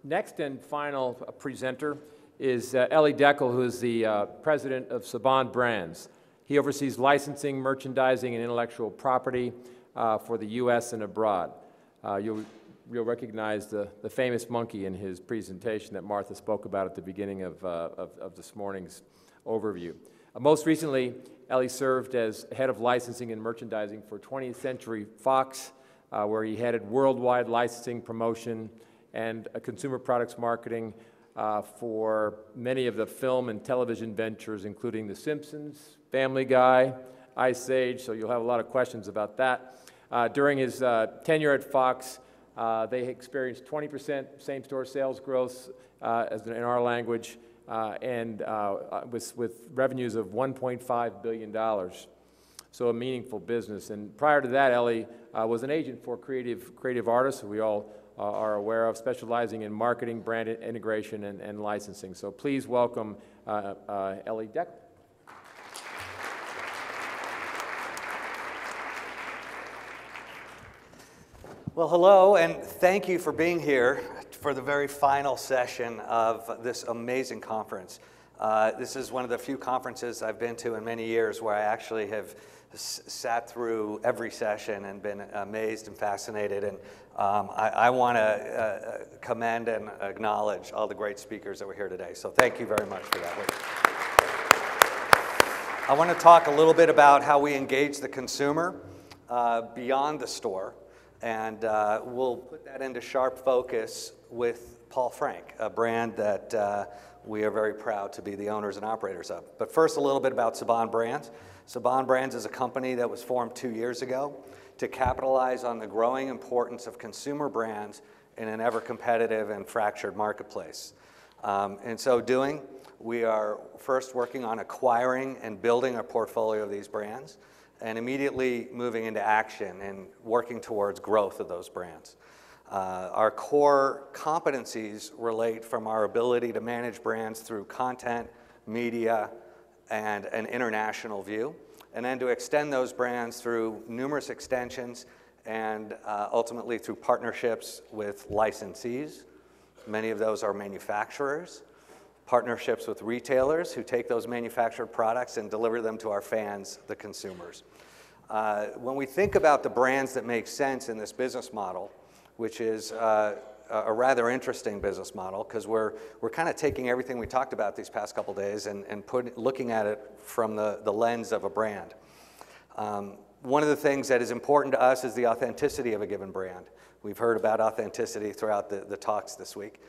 next and final presenter is Elie Dekel, who is the president of Saban Brands. He oversees licensing, merchandising, and intellectual property for the U.S. and abroad. You'll recognize the famous monkey in his presentation that Martha spoke about at the beginning of this morning's overview. Most recently, Elie served as head of licensing and merchandising for 20th Century Fox, where he headed worldwide licensing, promotion, and consumer products marketing for many of the film and television ventures, including The Simpsons, Family Guy, Ice Age, so you'll have a lot of questions about that. During his tenure at Fox, they experienced 20% same-store sales growth in our language, and with revenues of $1.5 billion. So a meaningful business. And prior to that, Elie was an agent for creative artists, who we all are aware of, specializing in marketing, brand integration, and licensing. So please welcome Elie Dekel. Well, hello, and thank you for being here for the very final session of this amazing conference. This is one of the few conferences I've been to in many years where I actually have sat through every session and been amazed and fascinated, and I want to commend and acknowledge all the great speakers that were here today, so thank you very much for that. I want to talk a little bit about how we engage the consumer beyond the store, and we'll put that into sharp focus with Paul Frank, a brand that we are very proud to be the owners and operators of. But first, a little bit about Saban Brands. Saban Brands is a company that was formed 2 years ago to capitalize on the growing importance of consumer brands in an ever-competitive and fractured marketplace. In so doing, we are first working on acquiring and building a portfolio of these brands, and immediately moving into action and working towards growth of those brands. Our core competencies relate from our ability to manage brands through content, media, and an international view, and then to extend those brands through numerous extensions and ultimately through partnerships with licensees. Many of those are manufacturers, partnerships with retailers who take those manufactured products and deliver them to our fans, the consumers. When we think about the brands that make sense in this business model, which is a rather interesting business model, because we're kind of taking everything we talked about these past couple days and looking at it from the lens of a brand. One of the things that is important to us is the authenticity of a given brand. We've heard about authenticity throughout the talks this week.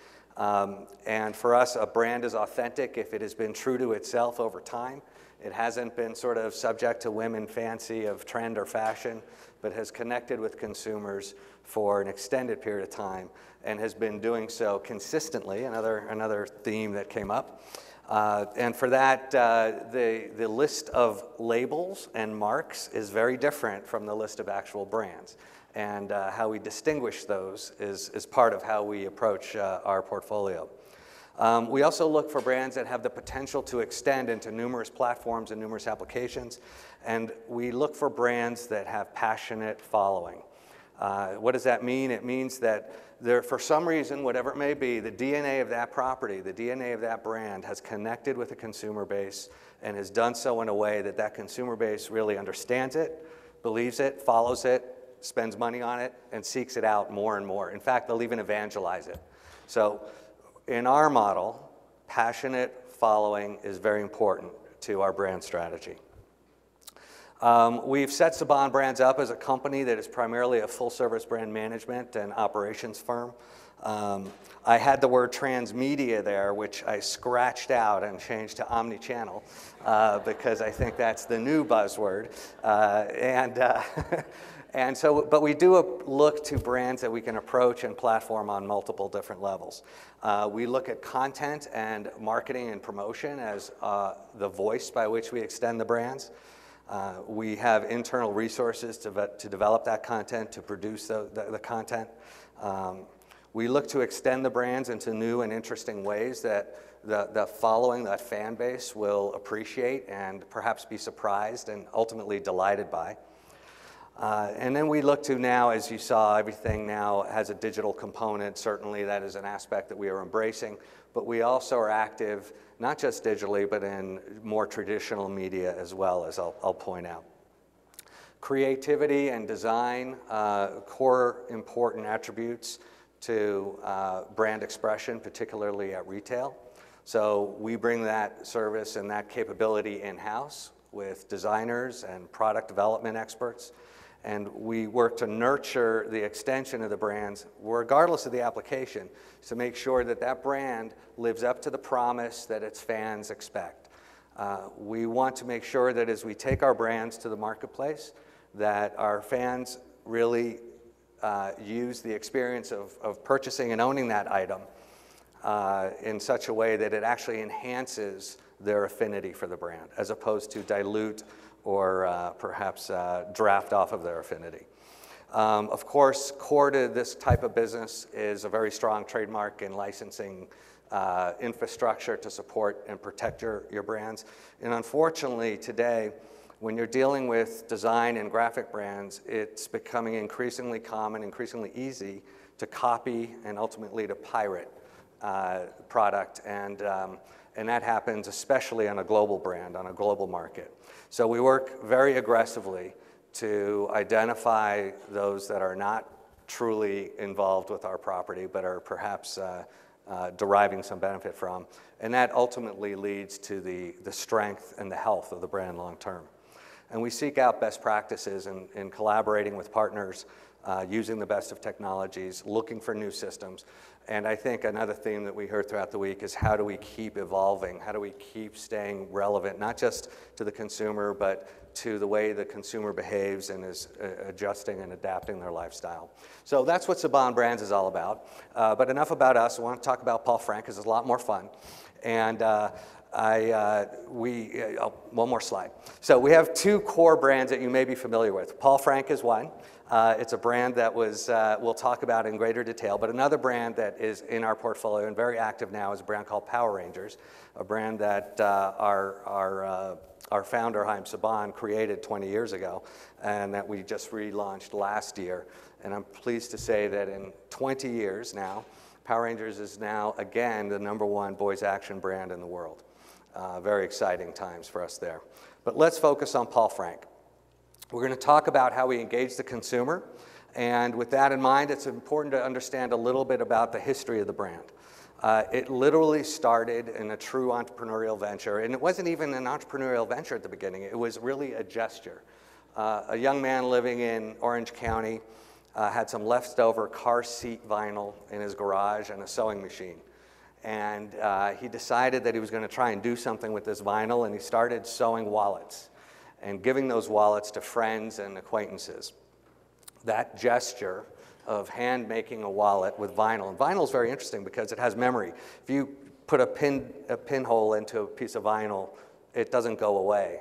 And for us, a brand is authentic if it has been true to itself over time. It hasn't been sort of subject to whim and fancy of trend or fashion, but has connected with consumers for an extended period of time and has been doing so consistently, another theme that came up. And for that, the list of labels and marks is very different from the list of actual brands. And how we distinguish those is part of how we approach our portfolio. We also look for brands that have the potential to extend into numerous platforms and numerous applications, and we look for brands that have passionate following. What does that mean? It means that for some reason, whatever it may be, the DNA of that property, the DNA of that brand has connected with a consumer base and has done so in a way that that consumer base really understands it, believes it, follows it, spends money on it, and seeks it out more and more. In fact, they'll even evangelize it. So in our model, passionate following is very important to our brand strategy. We've set Saban Brands up as a company that is primarily a full-service brand management and operations firm. I had the word transmedia there, which I scratched out and changed to omnichannel because I think that's the new buzzword. But we do look to brands that we can approach and platform on multiple different levels. We look at content and marketing and promotion as the voice by which we extend the brands. We have internal resources to develop that content, to produce the content. We look to extend the brands into new and interesting ways that the following, that fan base, will appreciate and perhaps be surprised and ultimately delighted by. And then we look to now, as you saw, everything now has a digital component. Certainly that is an aspect that we are embracing, but we also are active, not just digitally, but in more traditional media as well, as I'll point out. Creativity and design, core important attributes to brand expression, particularly at retail. So we bring that service and that capability in-house with designers and product development experts. And we work to nurture the extension of the brands, regardless of the application, to make sure that that brand lives up to the promise that its fans expect. We want to make sure that as we take our brands to the marketplace, that our fans really use the experience of purchasing and owning that item in such a way that it actually enhances their affinity for the brand, as opposed to dilute or perhaps draft off of their affinity. Of course, core to this type of business is a very strong trademark and licensing infrastructure to support and protect your brands. And unfortunately, today, when you're dealing with design and graphic brands, it's becoming increasingly common, increasingly easy to copy and ultimately to pirate product. And that happens especially on a global brand, on a global market. So we work very aggressively to identify those that are not truly involved with our property, but are perhaps deriving some benefit from. And that ultimately leads to the strength and the health of the brand long term. And we seek out best practices in collaborating with partners, using the best of technologies, looking for new systems. And I think another theme that we heard throughout the week is how do we keep evolving? How do we keep staying relevant, not just to the consumer, but to the way the consumer behaves and is adjusting and adapting their lifestyle. So that's what Saban Brands is all about. But enough about us. I want to talk about Paul Frank because it's a lot more fun. And one more slide. So we have two core brands that you may be familiar with. Paul Frank is one. It's a brand that we'll talk about in greater detail, but another brand that is in our portfolio and very active now is a brand called Power Rangers, a brand that our founder, Haim Saban, created 20 years ago, and that we just relaunched last year. And I'm pleased to say that in 20 years now, Power Rangers is now, again, the #1 boys action brand in the world. Very exciting times for us there. But let's focus on Paul Frank. We're going to talk about how we engage the consumer, and with that in mind, it's important to understand a little bit about the history of the brand. It literally started in a true entrepreneurial venture, and it wasn't even an entrepreneurial venture at the beginning. It was really a gesture. A young man living in Orange County had some leftover car seat vinyl in his garage and a sewing machine. And he decided that he was going to try and do something with this vinyl, and he started sewing wallets and giving those wallets to friends and acquaintances. That gesture of hand making a wallet with vinyl, and vinyl is very interesting because it has memory. If you put a pinhole into a piece of vinyl, it doesn't go away.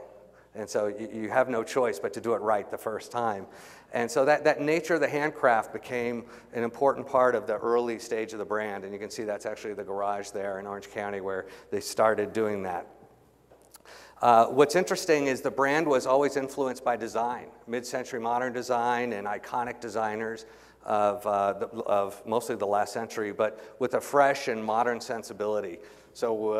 And so you have no choice but to do it right the first time. And so that nature of the handcraft became an important part of the early stage of the brand. And you can see that's actually the garage there in Orange County where they started doing that. What's interesting is the brand was always influenced by design, mid-century modern design and iconic designers of mostly the last century, but with a fresh and modern sensibility. So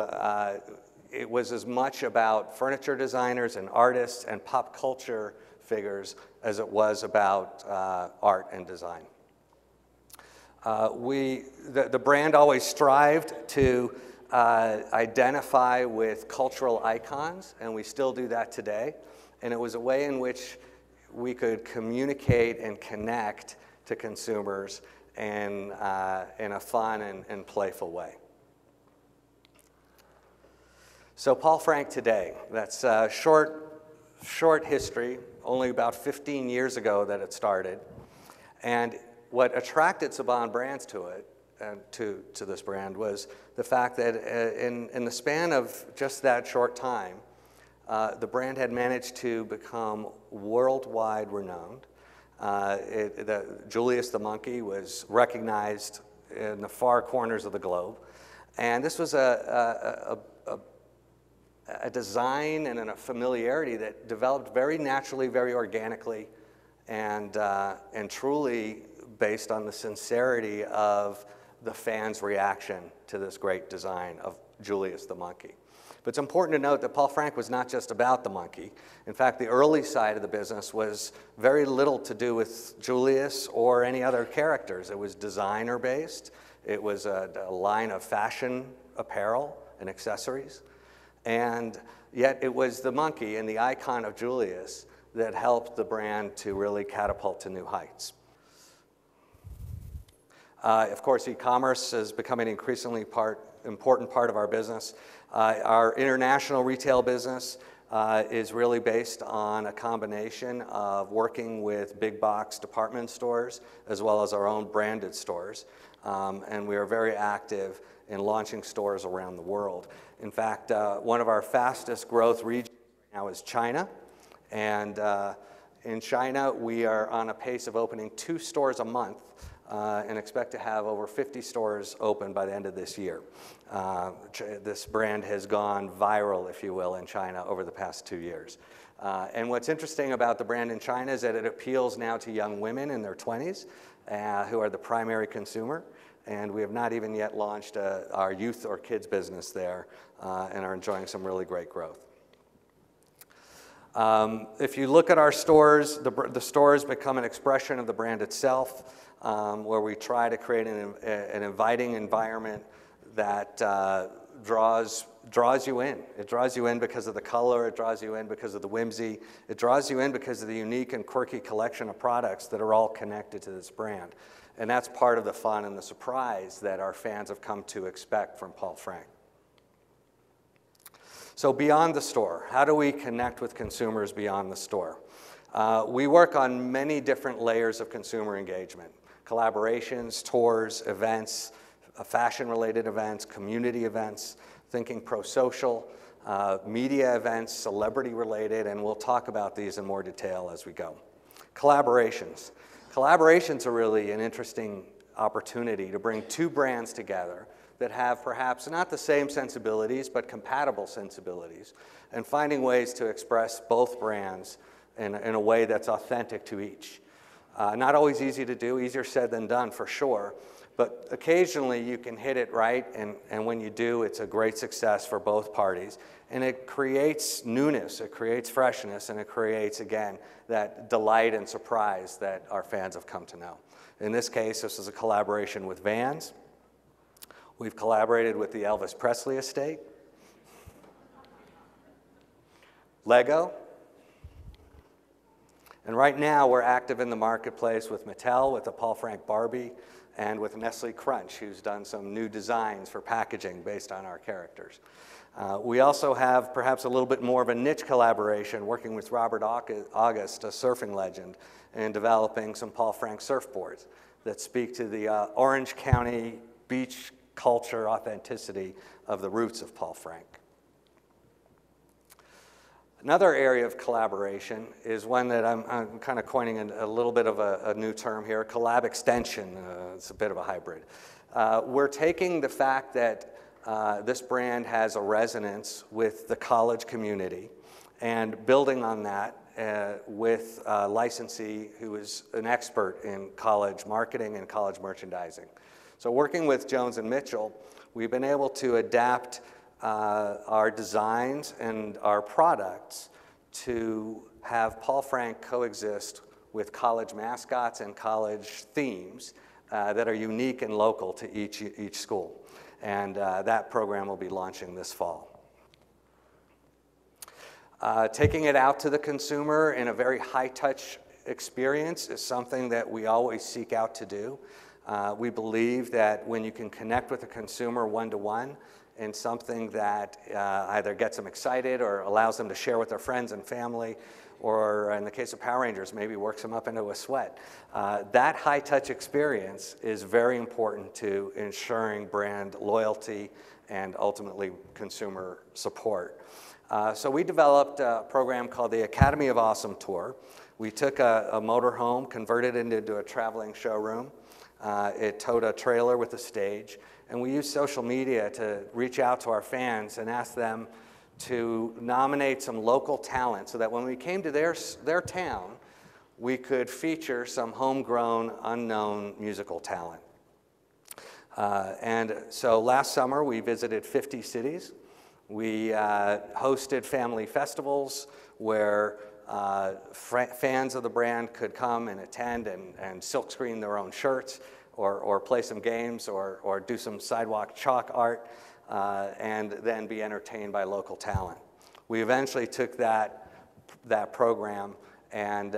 it was as much about furniture designers and artists and pop culture figures as it was about art and design. The brand always strived to identify with cultural icons, and we still do that today. And it was a way in which we could communicate and connect to consumers in a fun and playful way. So Paul Frank today, that's a short history, only about 15 years ago that it started. And what attracted Saban Brands to it, and to this brand, was the fact that in the span of just that short time, the brand had managed to become worldwide renowned. Julius the monkey was recognized in the far corners of the globe. And this was a design and a familiarity that developed very naturally, very organically, and truly based on the sincerity of the fans' reaction to this great design of Julius the monkey. But it's important to note that Paul Frank was not just about the monkey. In fact, the early side of the business was very little to do with Julius or any other characters. It was designer-based. It was a line of fashion apparel and accessories. And yet it was the monkey and the icon of Julius that helped the brand to really catapult to new heights. Of course, e-commerce is becoming an increasingly important part of our business. Our international retail business is really based on a combination of working with big box department stores as well as our own branded stores. And we are very active in launching stores around the world. In fact, one of our fastest growth regions right now is China. And in China, we are on a pace of opening 2 stores a month and expect to have over 50 stores open by the end of this year. This brand has gone viral, if you will, in China over the past 2 years. And what's interesting about the brand in China is that it appeals now to young women in their 20s who are the primary consumer. And we have not even yet launched our youth or kids business there and are enjoying some really great growth. If you look at our stores, the stores become an expression of the brand itself, where we try to create an inviting environment that draws you in. It draws you in because of the color, it draws you in because of the whimsy, it draws you in because of the unique and quirky collection of products that are all connected to this brand. And that's part of the fun and the surprise that our fans have come to expect from Paul Frank. So beyond the store, how do we connect with consumers beyond the store? We work on many different layers of consumer engagement: collaborations, tours, events, fashion-related events, community events, thinking pro-social, media events, celebrity-related, and we'll talk about these in more detail as we go. Collaborations. Collaborations are really an interesting opportunity to bring 2 brands together that have perhaps not the same sensibilities, but compatible sensibilities, and finding ways to express both brands in a way that's authentic to each. Not always easy to do, easier said than done for sure, but occasionally you can hit it right, and when you do, it's a great success for both parties. And it creates newness, it creates freshness, and it creates, again, that delight and surprise that our fans have come to know. In this case, this is a collaboration with Vans. We've collaborated with the Elvis Presley estate, Lego, and right now we're active in the marketplace with Mattel, with the Paul Frank Barbie, and with Nestle Crunch, who's done some new designs for packaging based on our characters. We also have perhaps a little bit more of a niche collaboration working with Robert August, a surfing legend, in developing some Paul Frank surfboards that speak to the Orange County beach culture authenticity of the roots of Paul Frank. Another area of collaboration is one that I'm kind of coining a little bit of a new term here, collab extension. It's a bit of a hybrid. We're taking the fact that this brand has a resonance with the college community and building on that with a licensee who is an expert in college marketing and college merchandising. So working with Jones & Mitchell, we've been able to adapt our designs and our products to have Paul Frank coexist with college mascots and college themes that are unique and local to each school. And that program will be launching this fall. Taking it out to the consumer in a very high-touch experience is something that we always seek out to do. We believe that when you can connect with a consumer one-to-one in something that either gets them excited or allows them to share with their friends and family, or in the case of Power Rangers, maybe works them up into a sweat. That high-touch experience is very important to ensuring brand loyalty and ultimately consumer support. So we developed a program called the Academy of Awesome Tour. We took a motorhome, converted it into a traveling showroom. It towed a trailer with a stage, and we used social media to reach out to our fans and ask them to nominate some local talent so that when we came to their town, we could feature some homegrown, unknown musical talent. And so last summer, we visited 50 cities. We hosted family festivals where fans of the brand could come and attend and silkscreen their own shirts or play some games or do some sidewalk chalk art and then be entertained by local talent. We eventually took that program and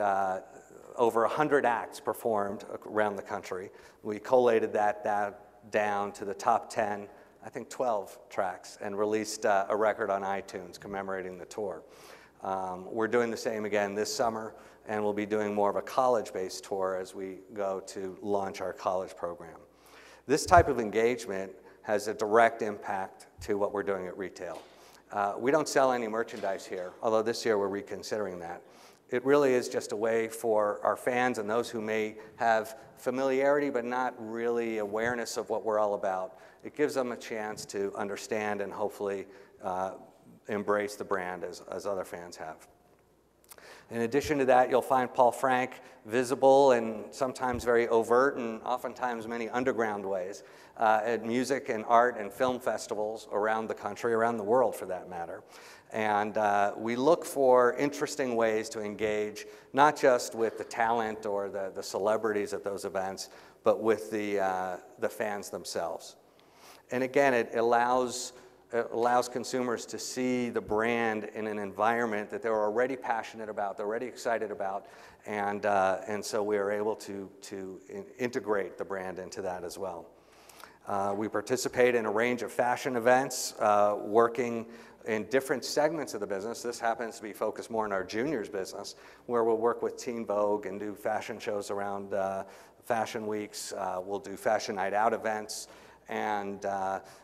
over 100 acts performed around the country. We collated that down to the top 10, I think 12 tracks, and released a record on iTunes commemorating the tour. We're doing the same again this summer, and we'll be doing more of a college-based tour as we go to launch our college program. This type of engagement has a direct impact to what we're doing at retail. We don't sell any merchandise here, although this year we're reconsidering that. It really is just a way for our fans and those who may have familiarity but not really awareness of what we're all about. It gives them a chance to understand and hopefully embrace the brand as other fans have. In addition to that, you'll find Paul Frank visible in sometimes very overt and oftentimes many underground ways at music and art and film festivals around the country, around the world for that matter. And we look for interesting ways to engage, not just with the talent or the celebrities at those events, but with the fans themselves. And again, it allows consumers to see the brand in an environment that they're already passionate about, they're already excited about, and so we are able to integrate the brand into that as well. We participate in a range of fashion events, working in different segments of the business. This happens to be focused more on our juniors business, where we'll work with Teen Vogue and do fashion shows around fashion weeks. We'll do fashion night out events. And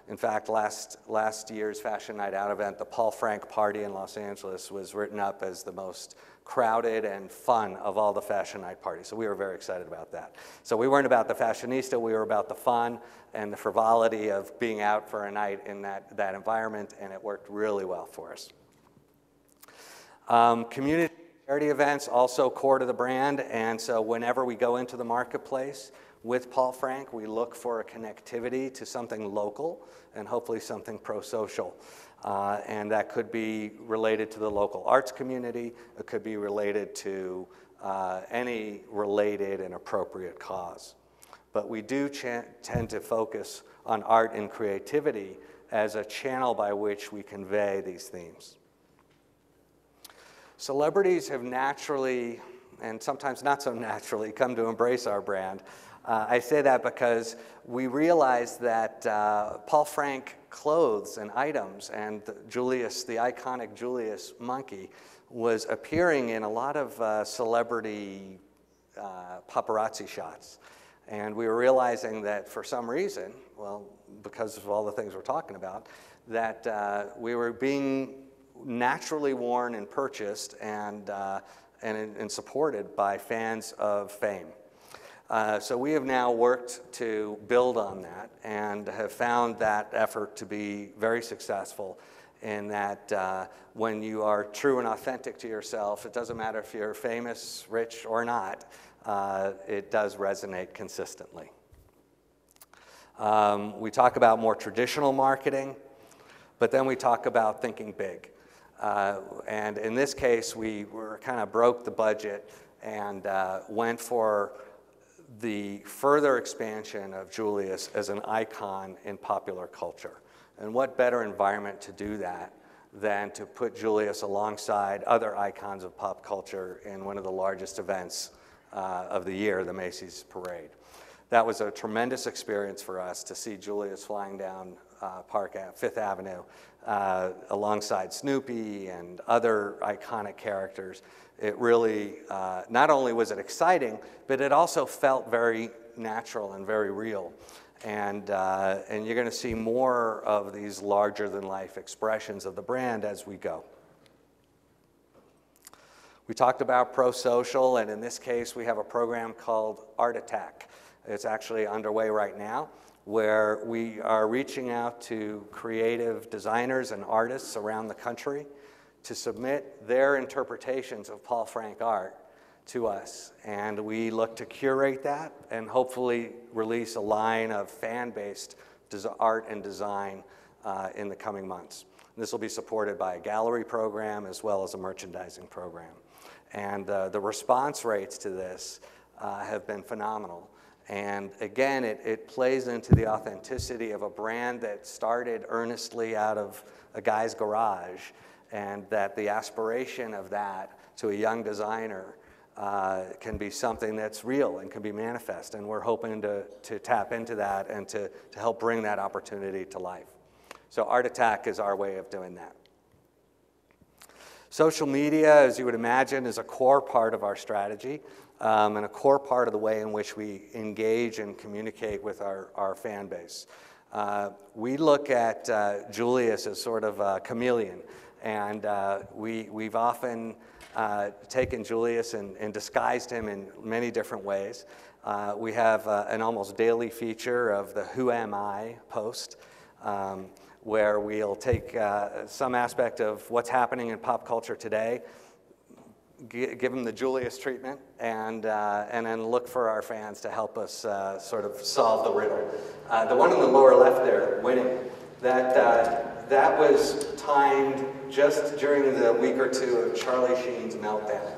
in fact, last year's Fashion Night Out event, the Paul Frank Party in Los Angeles, was written up as the most crowded and fun of all the fashion night parties. So we were very excited about that. So we weren't about the fashionista, we were about the fun and the frivolity of being out for a night in that environment, and it worked really well for us. Community charity events, also core to the brand, and so whenever we go into the marketplace with Paul Frank, we look for a connectivity to something local and hopefully something pro-social. And that could be related to the local arts community. It could be related to any related and appropriate cause. But we do tend to focus on art and creativity as a channel by which we convey these themes. Celebrities have naturally, and sometimes not so naturally, come to embrace our brand. I say that because we realize that Paul Frank clothes and items and Julius, the iconic Julius monkey, was appearing in a lot of celebrity paparazzi shots. And we were realizing that for some reason, well, because of all the things we're talking about, that we were being naturally worn and purchased and supported by fans of fame. So we have now worked to build on that and have found that effort to be very successful in that when you are true and authentic to yourself, it doesn't matter if you're famous, rich, or not, it does resonate consistently. We talk about more traditional marketing, but then we talk about thinking big. And in this case, we kind of broke the budget and went for the further expansion of Julius as an icon in popular culture. And what better environment to do that than to put Julius alongside other icons of pop culture in one of the largest events of the year, the Macy's Parade. That was a tremendous experience for us to see Julius flying down Fifth Avenue alongside Snoopy and other iconic characters. It really, not only was it exciting, but it also felt very natural and very real. And you're going to see more of these larger-than-life expressions of the brand as we go. We talked about pro-social, and in this case, we have a program called Art Attack. It's actually underway right now, where we are reaching out to creative designers and artists around the country to submit their interpretations of Paul Frank art to us, and we look to curate that and hopefully release a line of fan-based art and design in the coming months. This will be supported by a gallery program as well as a merchandising program. And the response rates to this have been phenomenal. And again, it plays into the authenticity of a brand that started earnestly out of a guy's garage, and that the aspiration of that to a young designer can be something that's real and can be manifest. And we're hoping to tap into that and to help bring that opportunity to life. So Art Attack is our way of doing that. Social media, as you would imagine, is a core part of our strategy and a core part of the way in which we engage and communicate with our fan base. We look at Julius as sort of a chameleon, and we've often taken Julius and disguised him in many different ways. We have an almost daily feature of the Who Am I post, where we'll take some aspect of what's happening in pop culture today, give them the Julius treatment, and then look for our fans to help us sort of solve the riddle. The one in the lower left there, winning, that was timed just during the week or two of Charlie Sheen's meltdown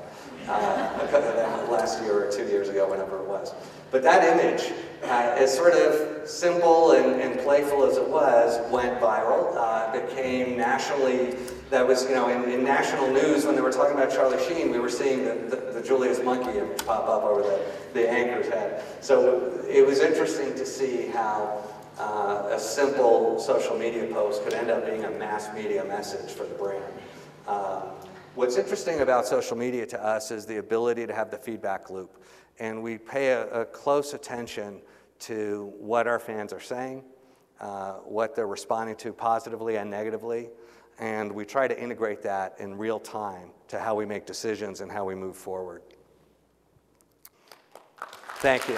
last year or 2 years ago, whenever it was. But that image, as sort of simple and playful as it was, went viral, became nationally, that was, in national news when they were talking about Charlie Sheen, we were seeing the Julius monkey image pop up over the anchor's head. So it was interesting to see how a simple social media post could end up being a mass media message for the brand. What's interesting about social media to us is the ability to have the feedback loop. And we pay a close attention to what our fans are saying, what they're responding to positively and negatively, and we try to integrate that in real time to how we make decisions and how we move forward. Thank you.